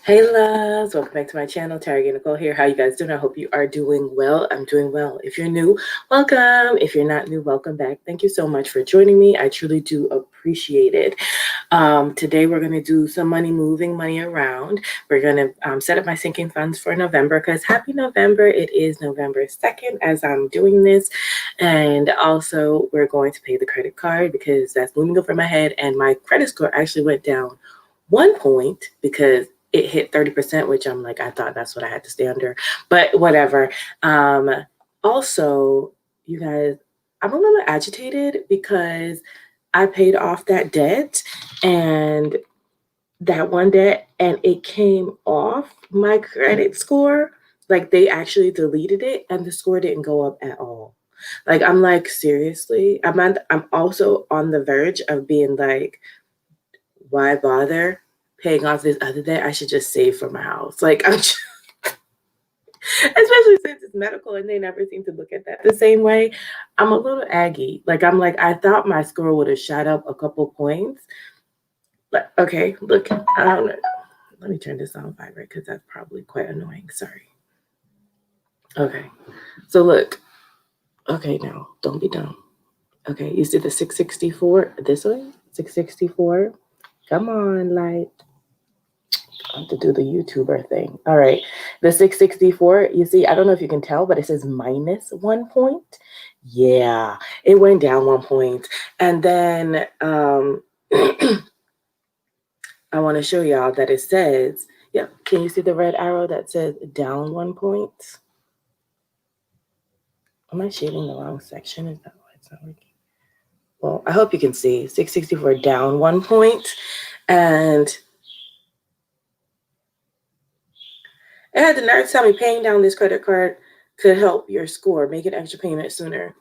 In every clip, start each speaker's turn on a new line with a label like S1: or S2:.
S1: Hey loves, welcome back to my channel. TaragayeNicole here. How you guys doing? I hope you are doing well. I'm doing well. If you're new, welcome. If you're not new, welcome back. Thank you so much for joining me. I truly do appreciate it. Today we're going to do some moving money around. We're going to set up my sinking funds for November because happy November. It is November 2nd as I'm doing this. And also we're going to pay the credit card because that's looming over my head. And my credit score actually went down 1 point because it hit 30%, which I'm like, I thought that's what I had to stay under, but whatever. Also, you guys, I'm a little agitated because I paid off that debt and that one debt, and it came off my credit score. Like they actually deleted it and the score didn't go up at all. Like, I'm like, seriously? I'm also on the verge of being like, why bother paying off this other debt? I should just save for my house. Like, I'm just, especially since it's medical and they never seem to look at that the same way. I'm a little aggy. Like, I'm like, I thought my score would have shot up a couple points. But okay, look, I don't know. Let me turn this on vibrate because that's probably quite annoying. Sorry. Okay, so look. Okay, now don't be dumb. Okay, you see the 664 this way? 664. Come on, light. I have to do the YouTuber thing. All right. The 664, you see, I don't know if you can tell, but it says minus 1 point. Yeah, it went down 1 point. And then I want to show y'all that it says, yep, can you see the red arrow that says down 1 point? Am I shading the wrong section? Is that why it's not working? Well, I hope you can see 664 down 1 point. And it had the nerve to tell me paying down this credit card could help your score, make an extra payment sooner.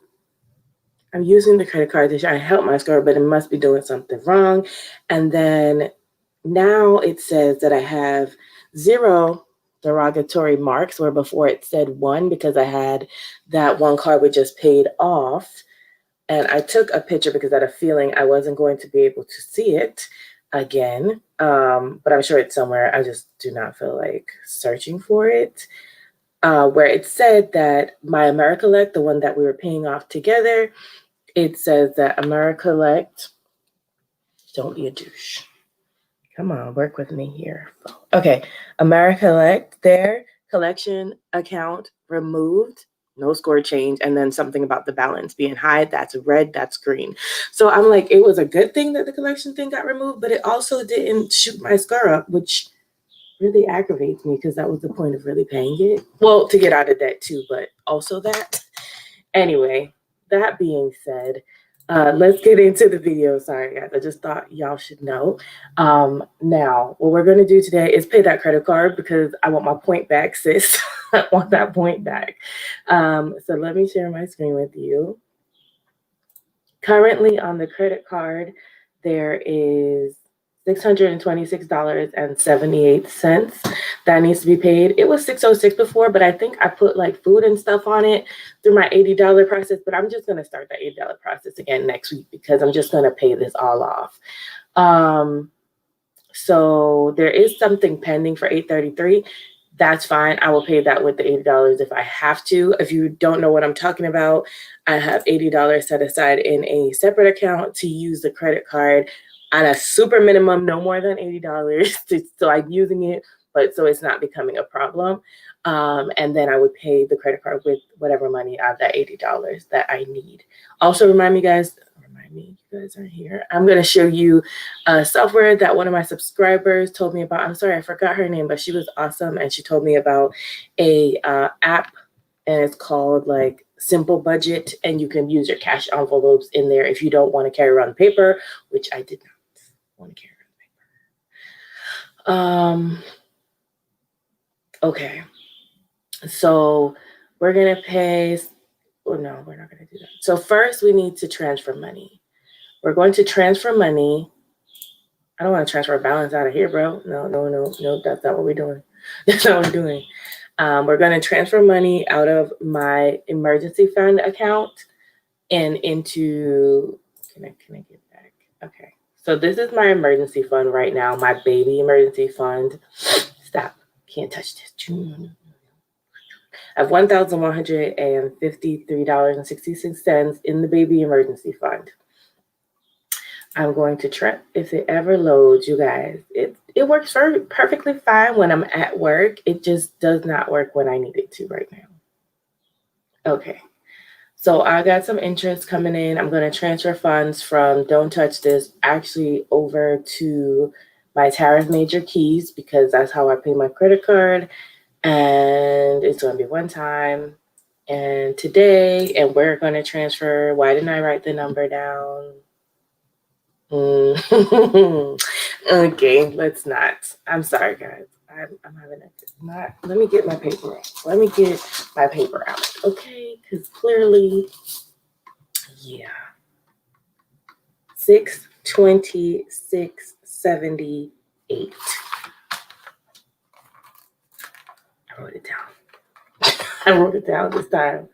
S1: I'm using the credit card to try and help my score, but it must be doing something wrong. And then now it says that I have 0 derogatory marks, where before it said 1 because I had that one card we just paid off. And I took a picture because I had a feeling I wasn't going to be able to see it again. But I'm sure it's somewhere. I just do not feel like searching for it. Where it said that my AmeriCollect, the one that we were paying off together, it says that AmeriCollect, don't be a douche. Come on, work with me here. Okay, AmeriCollect, their collection account removed, no score change, and then something about the balance being high, that's red, that's green. So I'm like, it was a good thing that the collection thing got removed, but it also didn't shoot my score up, which really aggravates me because that was the point of really paying it. Well, to get out of debt too, but also that. Anyway, that being said, let's get into the video. Sorry, guys. I just thought y'all should know. Now, what we're going to do today is pay that credit card because I want my point back, sis. I want that point back. So let me share my screen with you. Currently on the credit card, there is $626.78 that needs to be paid. It was $606 before, but I think I put like food and stuff on it through my $80 process, but I'm just going to start that $80 process again next week because I'm just going to pay this all off. So there is something pending for $833. That's fine. I will pay that with the $80 if I have to. If you don't know what I'm talking about, I have $80 set aside in a separate account to use the credit card on a super minimum, no more than $80. So I'm using it, but so it's not becoming a problem. And then I would pay the credit card with whatever money out of that $80 that I need. Also, remind me, you guys are here. I'm going to show you a software that one of my subscribers told me about. I'm sorry, I forgot her name, but she was awesome. And she told me about a app, and it's called like Simple Budget. And you can use your cash envelopes in there if you don't want to carry around paper, which I did not want to carry around paper. Okay. So we're going to pay. Oh, no, we're not going to do that. So first we need to transfer money. We're going to transfer money. I don't want to transfer a balance out of here, bro. No. That's not what we're doing. That's not what we're doing. We're going to transfer money out of my emergency fund account and into, can I get back? Okay. So this is my emergency fund right now, my baby emergency fund. Stop Can't touch this. I have $1,153.66 in the baby emergency fund. I'm going to try, if it ever loads, you guys, it works perfectly fine when I'm at work. It just does not work when I need it to right now. Okay. So I got some interest coming in. I'm going to transfer funds from Don't Touch This actually over to my Tara's Major Keys because that's how I pay my credit card. And it's going to be one time. And today, and we're going to transfer. Why didn't I write the number down? Okay, let's not. I'm sorry, guys. I'm having not. Let me get my paper out. Let me get my paper out, okay? Because clearly, yeah. 626.78. I wrote it down. I wrote it down this time.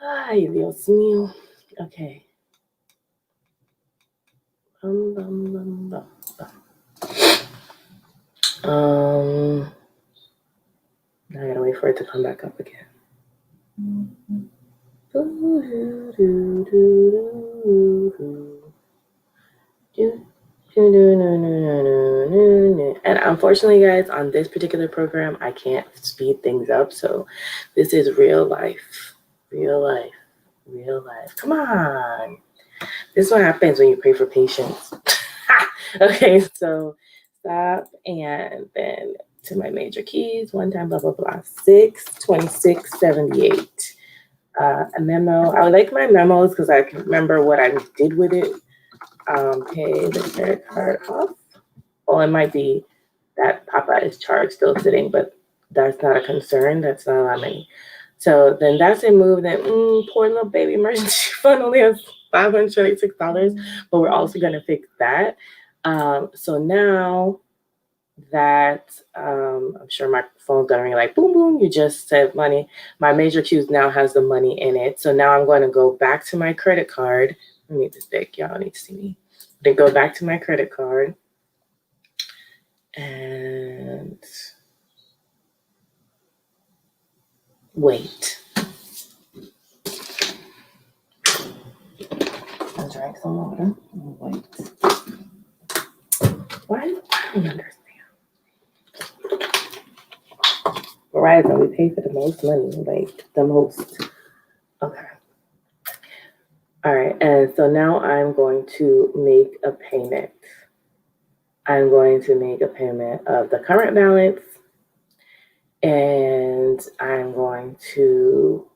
S1: Ay, Dios mío. Okay. Now I gotta wait for it to come back up again. And unfortunately, guys, on this particular program, I can't speed things up. So this is real life. Real life. Real life. Come on. This is what happens when you pray for patience. Okay, so stop and then to my major keys, one time, blah, blah, blah, 626.78. A memo. I would like my memos because I can remember what I did with it. Pay the credit card off. Well, it might be that Papa is charged still sitting, but that's not a concern. That's not a lot of money. So then that's a move that poor little baby emergency fund only has $526, but we're also going to fix that. So now that I'm sure my phone's going to ring like boom, boom, you just said money. My major Q's now has the money in it. So now I'm going to go back to my credit card. Let me this big. Y'all need to see me. Then go back to my credit card and wait. I drank some water. Wait. Why? I don't understand. Verizon, we pay for the most money, like the most. Okay. All right. And so now I'm going to make a payment. I'm going to make a payment of the current balance. And I'm going to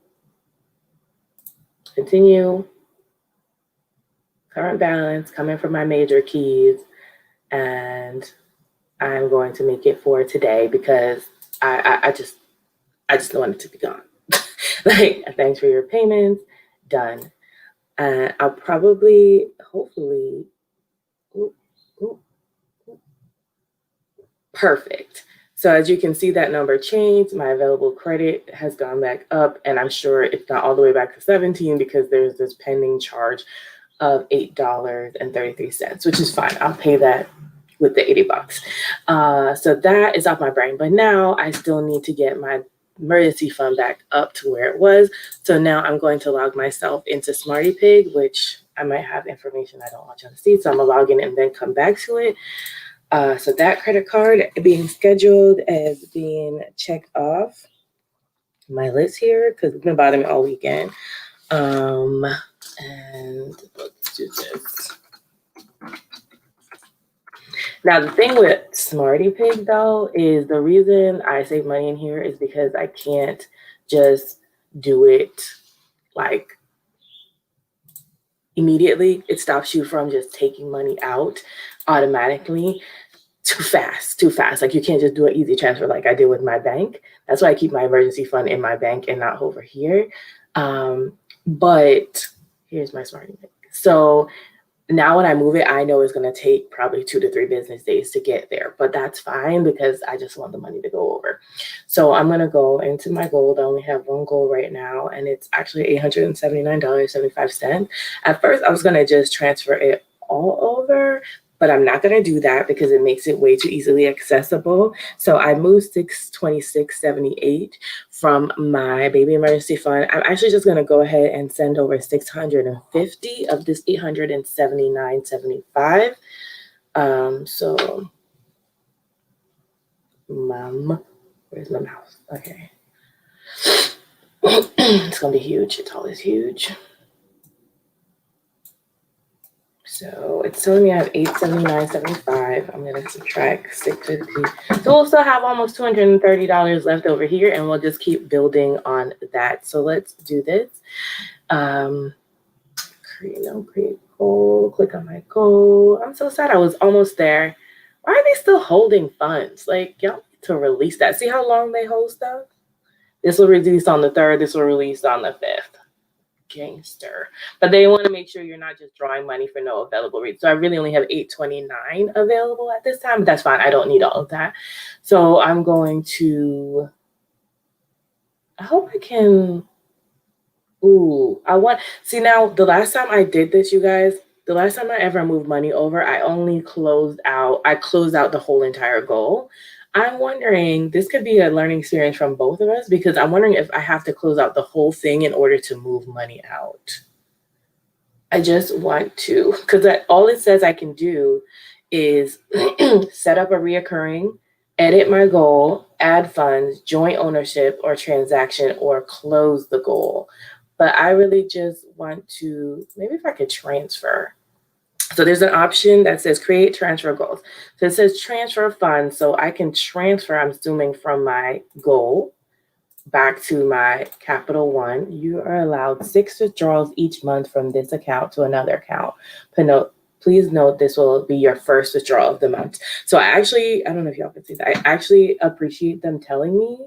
S1: continue. Current balance coming from my major keys, and I'm going to make it for today because I just don't want it to be gone. Like, thanks for your payments, done. I'll probably, hopefully, perfect. So as you can see, that number changed. My available credit has gone back up, and I'm sure it's not all the way back to 17 because there's this pending charge of $8.33, which is fine. I'll pay that with the $80. So that is off my brain. But now I still need to get my emergency fund back up to where it was. So now I'm going to log myself into Smarty Pig, which I might have information I don't want you to see. So I'm gonna log in and then come back to it. So that credit card being scheduled as being checked off my list here because it's been bothering me all weekend. And let's do this. Now, the thing with Smarty Pig, though, is the reason I save money in here is because I can't just do it like immediately. It stops you from just taking money out automatically too fast. Like, you can't just do an easy transfer like I did with my bank. That's why I keep my emergency fund in my bank and not over here. But here's my Smarty Pig. So now when I move it, I know it's going to take probably 2 to 3 business days to get there, but that's fine because I just want the money to go over. So I'm going to go into my gold. I only have one gold right now, and it's actually $879.75. At first, I was going to just transfer it all over, but I'm not going to do that because it makes it way too easily accessible. So I moved 626.78 from my baby emergency fund. I'm actually just going to go ahead and send over 650 of this 879.75. So, Mom, where's my mouse? Okay. It's going to be huge. It's always huge. So it's telling me I have 879.75. I'm going to subtract 650. So we'll still have almost $230 left over here, and we'll just keep building on that. So let's do this. Create goal. Click on my goal. I'm so sad I was almost there. Why are they still holding funds? Like, y'all need to release that. See how long they hold stuff? This will release on the 3rd. This will release on the 5th. Gangster. But they want to make sure you're not just drawing money for no available rates. So I really only have 829 available at this time, but that's fine. I don't need all of that. So I'm going to, I hope I can, see now the last time I did this, you guys, the last time I ever moved money over, I closed out the whole entire goal. I'm wondering, this could be a learning experience from both of us, because I'm wondering if I have to close out the whole thing in order to move money out. I just want to, because all it says I can do is set up a reoccurring, edit my goal, add funds, joint ownership or transaction, or close the goal. But I really just want to, maybe if I could transfer. So there's an option that says create transfer goals. So it says transfer funds. So I can transfer, I'm assuming, from my goal back to my Capital One. You are allowed 6 withdrawals each month from this account to another account. Please note this will be your first withdrawal of the month. So I don't know if y'all can see that. I actually appreciate them telling me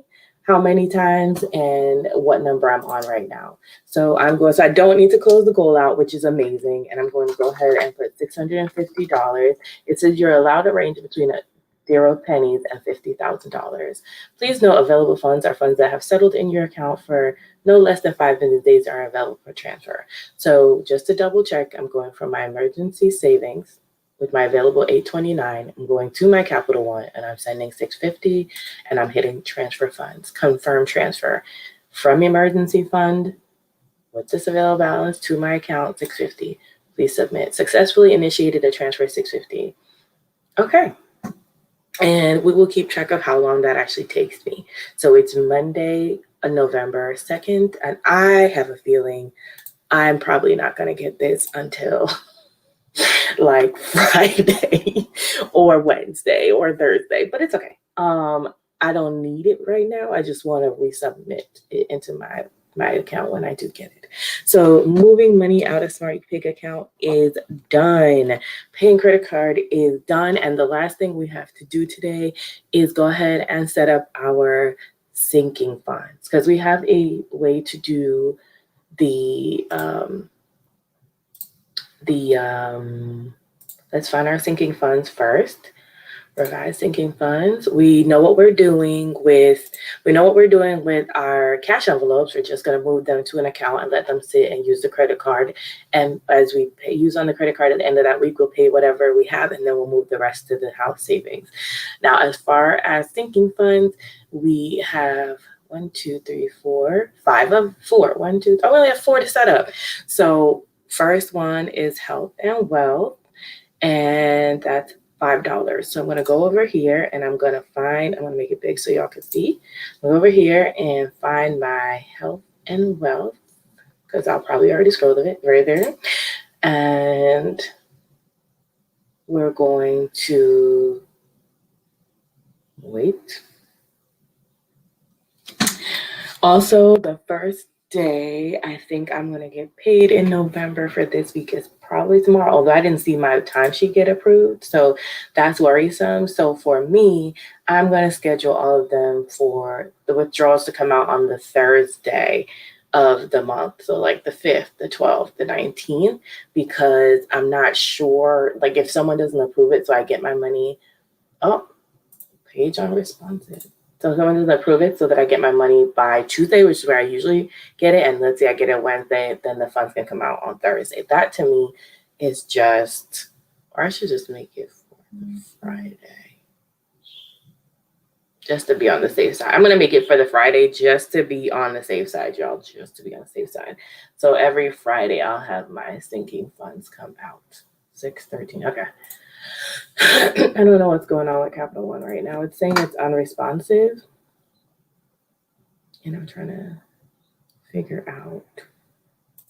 S1: how many times and what number I'm on right now. So I don't need to close the goal out, which is amazing. And I'm going to go ahead and put $650. It says you're allowed to range between 0 pennies and $50,000. Please note available funds are funds that have settled in your account for no less than 5 business days are available for transfer. So just to double check, I'm going from my emergency savings with my available 829. I'm going to my Capital One and I'm sending 650 and I'm hitting transfer funds, confirm transfer from emergency fund with this available balance to my account 650. Please submit. Successfully initiated a transfer 650. Okay. And we will keep track of how long that actually takes me. So it's Monday, November 2nd, and I have a feeling I'm probably not going to get this until like Friday or Wednesday or Thursday, but it's okay. I don't need it right now. I just want to resubmit it into my account when I do get it. So moving money out of Smart Pig account is done. Paying credit card is done. And the last thing we have to do today is go ahead and set up our sinking funds, because we have a way to do let's find our sinking funds first. Revise sinking funds. We know what we're doing with our cash envelopes. We're just going to move them to an account and let them sit and use the credit card. And as we use on the credit card at the end of that week, we'll pay whatever we have, and then we'll move the rest to the house savings. Now, as far as sinking funds, we have 5 of 4. I only have 4 to set up. So first one is health and wealth, and that's $5. So I'm going to go over here and I'm going to make it big so y'all can see. Go over here and find my health and wealth, because I'll probably already scrolled it right there. And we're going to wait. Also, the first day I think I'm going to get paid in November for this week is probably tomorrow, although I didn't see my timesheet get approved, so that's worrisome. So for me, I'm going to schedule all of them for the withdrawals to come out on the Thursday of the month, so like the 5th, the 12th, the 19th, because I'm not sure, like if someone doesn't approve it, so I get my money. Page unresponsive. So someone doesn't approve it so that I get my money by Tuesday, which is where I usually get it. And let's say I get it Wednesday, then the funds can come out on Thursday. That to me is just Or I should just make it for Friday. Just to be on the safe side. I'm going to make it for the Friday just to be on the safe side, y'all. Just to be on the safe side. So every Friday, I'll have my sinking funds come out. 6/13. Okay. I don't know what's going on with Capital One right now. It's saying it's unresponsive. And I'm trying to figure out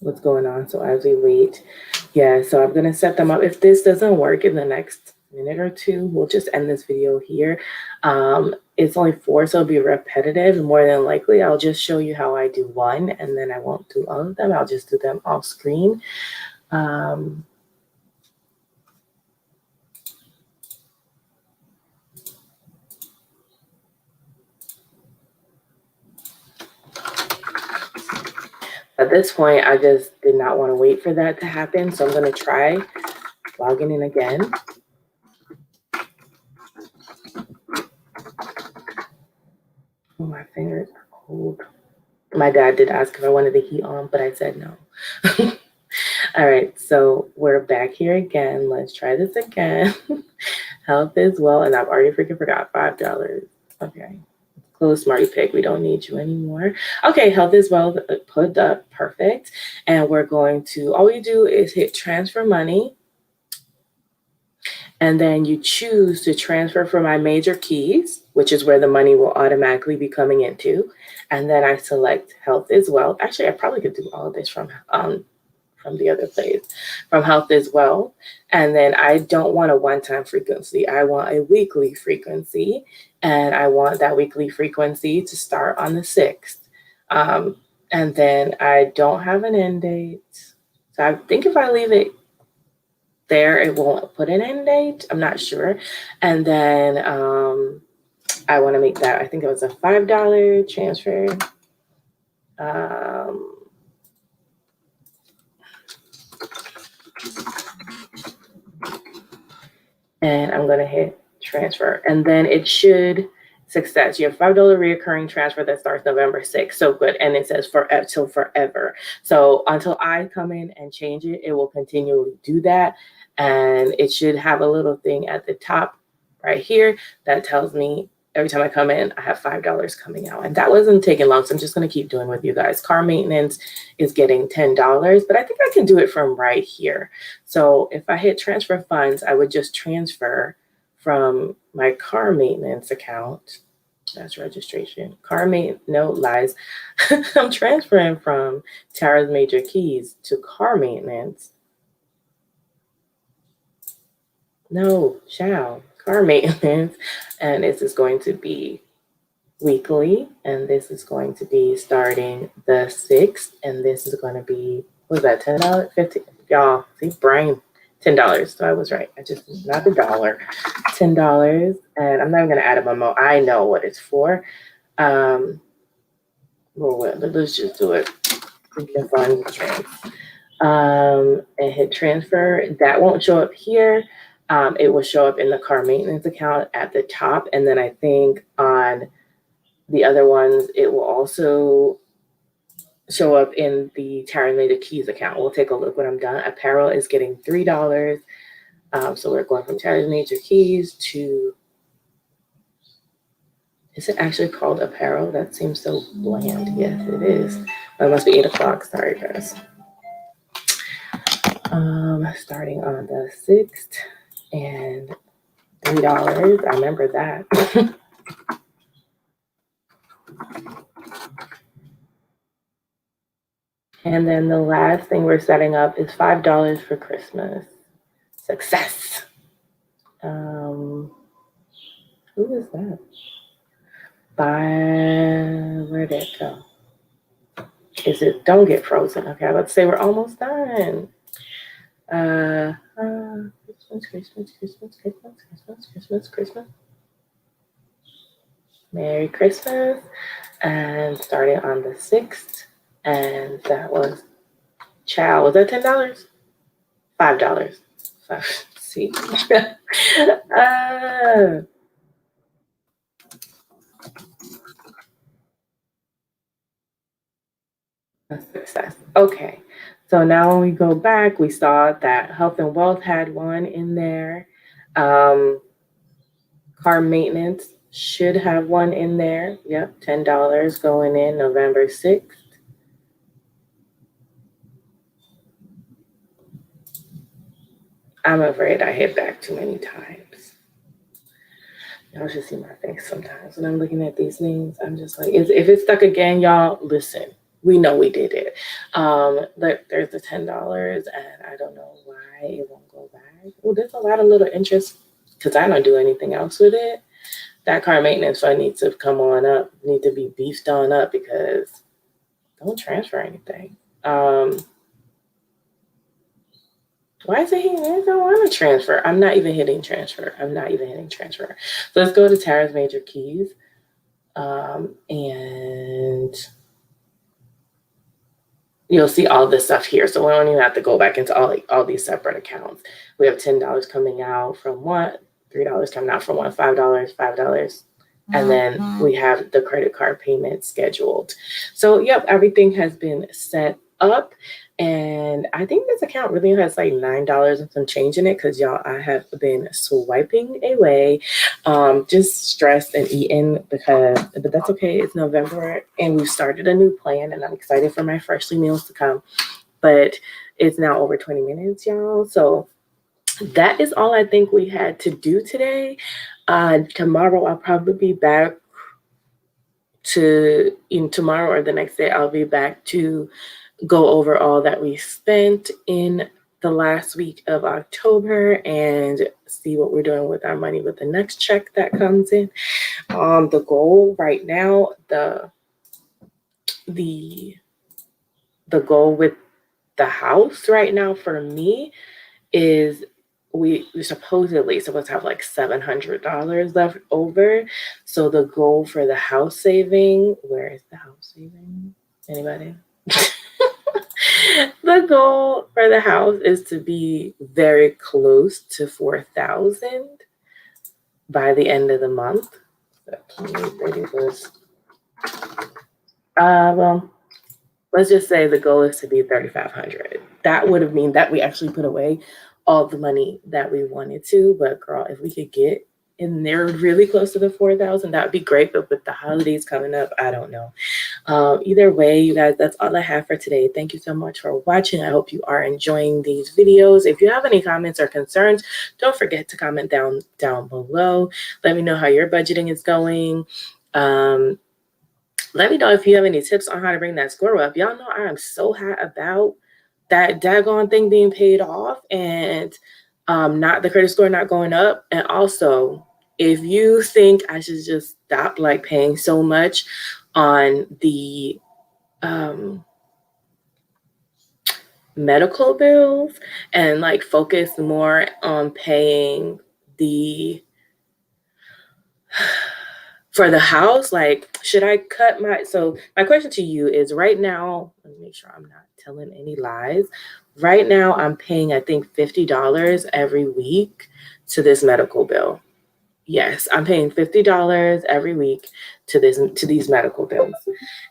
S1: what's going on. So as we wait, yeah, so I'm going to set them up. If this doesn't work in the next minute or two, we'll just end this video here. It's only 4, so it'll be repetitive. And more than likely, I'll just show you how I do one, and then I won't do all of them. I'll just do them off screen. At this point, I just did not want to wait for that to happen. So I'm going to try logging in again. Oh, my fingers are cold. My dad did ask if I wanted the heat on, but I said no. All right, so we're back here again. Let's try this again. Health is well, and I've already freaking forgot $5. Okay. Close Smarty Pig. We don't need you anymore. Okay, health is well put up. Perfect. And we're going to, all we do is hit transfer money. And then you choose to transfer from my major keys, which is where the money will automatically be coming into. And then I select health is well. Actually, I probably could do all of this from the other place, from health as well. And then I don't want a one-time frequency. I want a weekly frequency. And I want that weekly frequency to start on the 6th. And then I don't have an end date. So I think if I leave it there, it won't put an end date. I'm not sure. And then I want to make that, I think it was a $5 transfer. And I'm going to hit transfer. And then it should success. You have $5 reoccurring transfer that starts November 6th. So good. And it says till forever. So until I come in and change it, it will continually do that. And it should have a little thing at the top right here that tells me every time I come in, I have $5 coming out. And that wasn't taking long. So I'm just going to keep doing with you guys. Car maintenance is getting $10, but I think I can do it from right here. So if I hit transfer funds, I would just transfer from my car maintenance account. That's registration. No lies. I'm transferring from Tara's major keys to car maintenance. No, car maintenance. And this is going to be weekly. And this is going to be starting the 6th. And this is going to be, what was that, $10? $15? Y'all, see, brain. $10. So I was right. I just, not a dollar. $10. And I'm not even going to add a memo. I know what it's for. Well, let's just do it. We can find the trans. And hit transfer. That won't show up here. It will show up in the car maintenance account at the top. And then I think on the other ones, it will also show up in the Tara Major Keys account. We'll take a look when I'm done. Apparel is getting $3. So we're going from Tara Major Keys to, is it actually called apparel? That seems so bland. Yes, it is. It must be 8 o'clock. Sorry, guys. Starting on the 6th and $3. I remember that. And then the last thing we're setting up is $5 for Christmas. Success. Who is that? Where'd it go? Is it don't get frozen? Okay, let's say we're almost done. Christmas. Merry Christmas. And starting on the 6th. And that was chow. Was that $10? $5. See. Success. Okay. So now when we go back, we saw that health and wealth had one in there. Car maintenance should have one in there. Yep, $10 going in November 6th. I'm afraid I hit back too many times. Y'all should see my face sometimes when I'm looking at these things. I'm just like, if it's stuck again, y'all, listen. We know we did it. There's the $10, and I don't know why it won't go back. Well, there's a lot of little interest because I don't do anything else with it. That car maintenance fund needs to come on up, need to be beefed on up because don't transfer anything. Why is it hitting? I don't want to transfer. I'm not even hitting transfer. So let's go to Tara's major keys. And you'll see all this stuff here. So we don't even have to go back into all these separate accounts. We have $10 coming out from one, $3 coming out from one, $5. And then we have the credit card payment scheduled. So, yep, everything has been set up. And I think this account really has like $9 and some change in it because y'all, I have been swiping away, just stressed and eating but that's okay. It's November and we've started a new plan and I'm excited for my freshly meals to come. But it's now over 20 minutes, y'all. So that is all I think we had to do today. Tomorrow I'll probably be back tomorrow or the next day I'll be back to go over all that we spent in the last week of October and see what we're doing with our money with the next check that comes in. The goal right now, the goal with the house right now for me is we're supposedly supposed to have like $700 left over. So the goal for the house saving, where is the house saving? Anybody? The goal for the house is to be very close to 4,000 by the end of the month. Well, let's just say the goal is to be 3,500. That would have mean that we actually put away all the money that we wanted to. But girl, if we could get in there really close to the 4,000, that would be great. But with the holidays coming up, I don't know. Either way, you guys, that's all I have for today. Thank you so much for watching. I hope you are enjoying these videos. If you have any comments or concerns, don't forget to comment down below. Let me know how your budgeting is going. Let me know if you have any tips on how to bring that score up. Y'all know I am so hot about that daggone thing being paid off and not the credit score not going up. And also, if you think I should just stop like paying so much on the medical bills and like focus more on paying for the house, like, should I cut my question to you is right now, let me make sure I'm not telling any lies. Right now, I'm paying, I think, $50 every week to this medical bill. Yes, I'm paying $50 every week to these medical bills.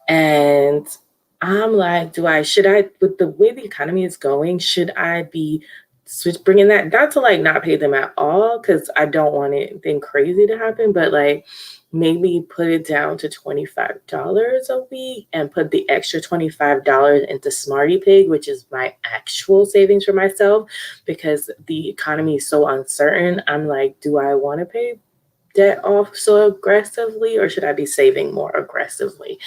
S1: And I'm like, should I, with the way the economy is going, should I be bringing that, not to like not pay them at all, because I don't want anything crazy to happen, but like maybe put it down to $25 a week and put the extra $25 into Smarty Pig, which is my actual savings for myself, because the economy is so uncertain. I'm like, do I want to pay debt off so aggressively, or should I be saving more aggressively?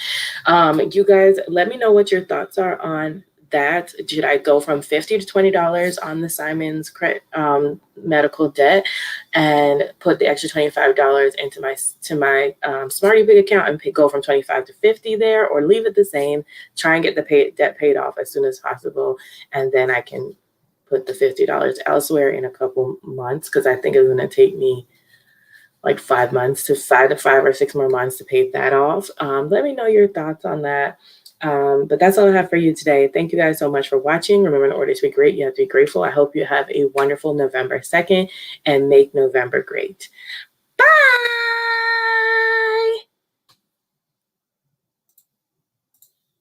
S1: You guys, let me know what your thoughts are on that. Should I go from $50 to $20 on the Simon's medical debt and put the extra $25 into my Smarty Pig account and go from 25 to 50 there, or leave it the same, try and get the debt paid off as soon as possible, and then I can put the $50 elsewhere in a couple months, because I think it's going to take me like 5 months to 5 or 6 more months to pay that off. Let me know your thoughts on that. But that's all I have for you today. Thank you guys so much for watching. Remember, in order to be great, you have to be grateful. I hope you have a wonderful November 2nd and make November great. Bye.